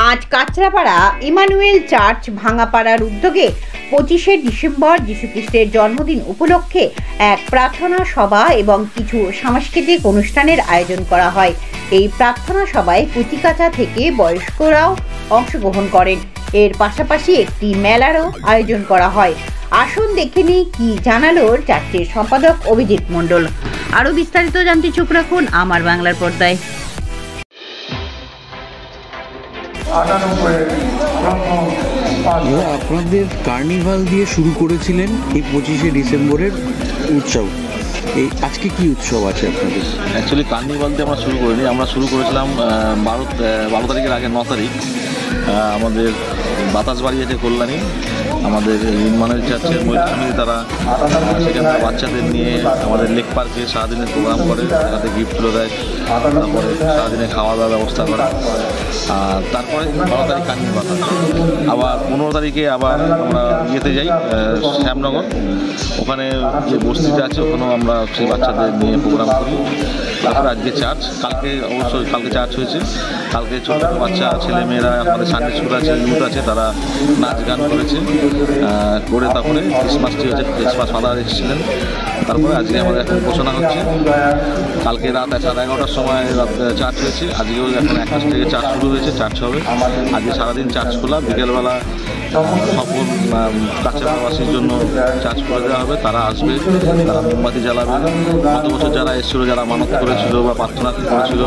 আজ Kanchrapara Emmanuel church ভাঙাপাড়ার উদ্যোগে 25শে December যীশুখ্রিস্টের জন্মদিন উপলক্ষে এক প্রার্থনা সভা এবং কিছু সাংস্কৃতিক অনুষ্ঠানের আয়োজন করা হয়। এই প্রার্থনা সভায় কচিকাঁচা থেকে বয়স্করাও অংশগ্রহণ করেন। এর পাশাপাশি একটি মেলারও আয়োজন করা হয়। আসুন দেখে নিই কি জানালো চার্চের সম্পাদক অভিজিৎ মণ্ডল। আরও বিস্তারিত জানতে চোখ রাখুন আমার বাংলার পর্দায়। আপনাদের কার্নিভাল দিয়ে শুরু করেছিলেন এই 25শে ডিসেম্বরের উৎসব। এই আজকে কি উৎসব আছে আপনাদের? অ্যাকচুয়ালি কার্নিভাল দিয়ে আমরা শুরু করিনি, আমরা শুরু করেছিলাম 12 তারিখের আগে 9 তারিখ আমাদের বাতাসবাড়ি আছে কল্যাণী, আমাদের ইমানুয়েল চার্চের মহিলা সমিতি তারা সেখানে বাচ্চাদের নিয়ে আমাদের লেক পার্কে সারাদিনের প্রোগ্রাম করে, তাদের গিফট তুলে দেয়, তারপরে সারাদিনে খাওয়া দাওয়ার ব্যবস্থা করে। আর তারপরে 12 তারিখ কার্নিভাল, আবার 15 তারিখে আবার আমরা ইয়েতে যাই শ্যামনগর, ওখানে যে বস্তিটা আছে ওখানেও আমরা সেই বাচ্চাদের নিয়ে প্রোগ্রাম করি। তারপরে আজকে চার্চ, কালকে চার্চ হয়েছে, কালকে ছোটো বাচ্চা ছেলেমেয়েরা আমাদের সানডে স্কুল আছে, ইউথ আছে, তারা নাচ গান করেছে করে তারপরে ক্রিসমাসটি হচ্ছে, ক্রিসমাস ফাদার এসেছিলেন। তারপরে আজকে আমাদের এখন ঘোষণা হচ্ছে, কালকে রাত 11:30টার সময় চার্চ হয়েছে, আজকেও এখন 1টা থেকে চার্চ শুরু হয়েছে, চার্চ হবে আজকে সারাদিন চার্চ খোলা। বিকেলবেলা সকল কাছাকাছির জন্য চার্জ করে দেওয়া হবে, তারা আসবে, তারা মোমবাতি জ্বালাবে। গত বছর যারা এসেছিলো, যারা মানত করেছিল বা প্রার্থনা করেছিল,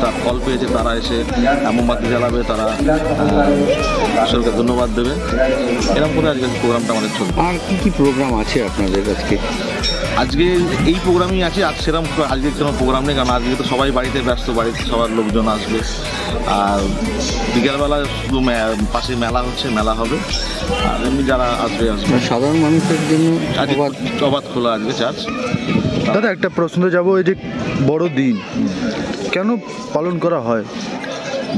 তার ফল পেয়েছে, তারা এসে মোমবাতি জ্বালাবে, তারা ঈশ্বরকে ধন্যবাদ দেবে। এরকম করে আজকে প্রোগ্রামটা আমাদের চলবে। আর কি কি প্রোগ্রাম আছে আপনাদের আজকে? আজকে এই প্রোগ্রামই আছে, আজ সেরকম আজকে কোনো প্রোগ্রাম নেই, কারণ আজকে তো সবাই বাড়িতে ব্যস্ত, বাড়িতে সবার লোকজন আসবে। আর বিকেলবেলা শুধু পাশে মেলা হচ্ছে, মেলা হবে, আর এমনি যারা আসবে। সাধারণ মানুষের জন্য অবাধ খোলা আজকে চার্চ। দাদা, একটা প্রশ্ন যাবো, এই যে বড়দিন কেন পালন করা হয়?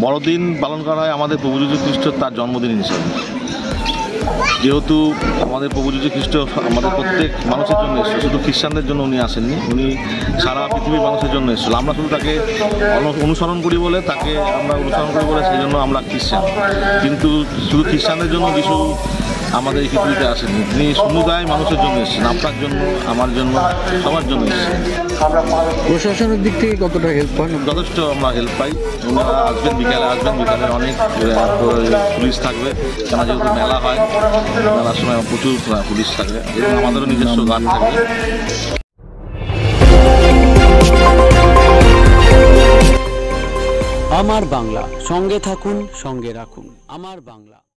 বড়দিন পালন করা হয় আমাদের প্রভু যীশু খ্রিস্ট তার জন্মদিন হিসাবে। যেহেতু আমাদের প্রভু যীশু খ্রিস্ট আমাদের প্রত্যেক মানুষের জন্য এসেছিল, শুধু খ্রিস্টানদের জন্য উনি আসেননি, উনি সারা পৃথিবীর মানুষের জন্য এসেছিল। আমরা শুধু তাকে অনুসরণ করি বলে, সেই জন্য আমরা খ্রিস্টান। কিন্তু শুধু খ্রিস্টানদের জন্য যিশু আমাদের এই পৃথিবীতে আসেননি, তিনি সমুদায় মানুষের জন্য এসেছেন, আপনার জন্য, আমার জন্য, সবার জন্য এসেছেন। প্রশাসনের দিক থেকে কতটা হেল্প পান? যথেষ্ট আমরা হেল্প পাই। ওনারা আসবেন, বিকালে অনেক পুলিশ থাকবে, কেন যেহেতু মেলা হয়, মেলার সময় প্রচুর পুলিশ থাকবে, এবং আমাদেরও নিজস্ব গান থাকবে। আমার বাংলা, সঙ্গে থাকুন, সঙ্গে রাখুন আমার বাংলা।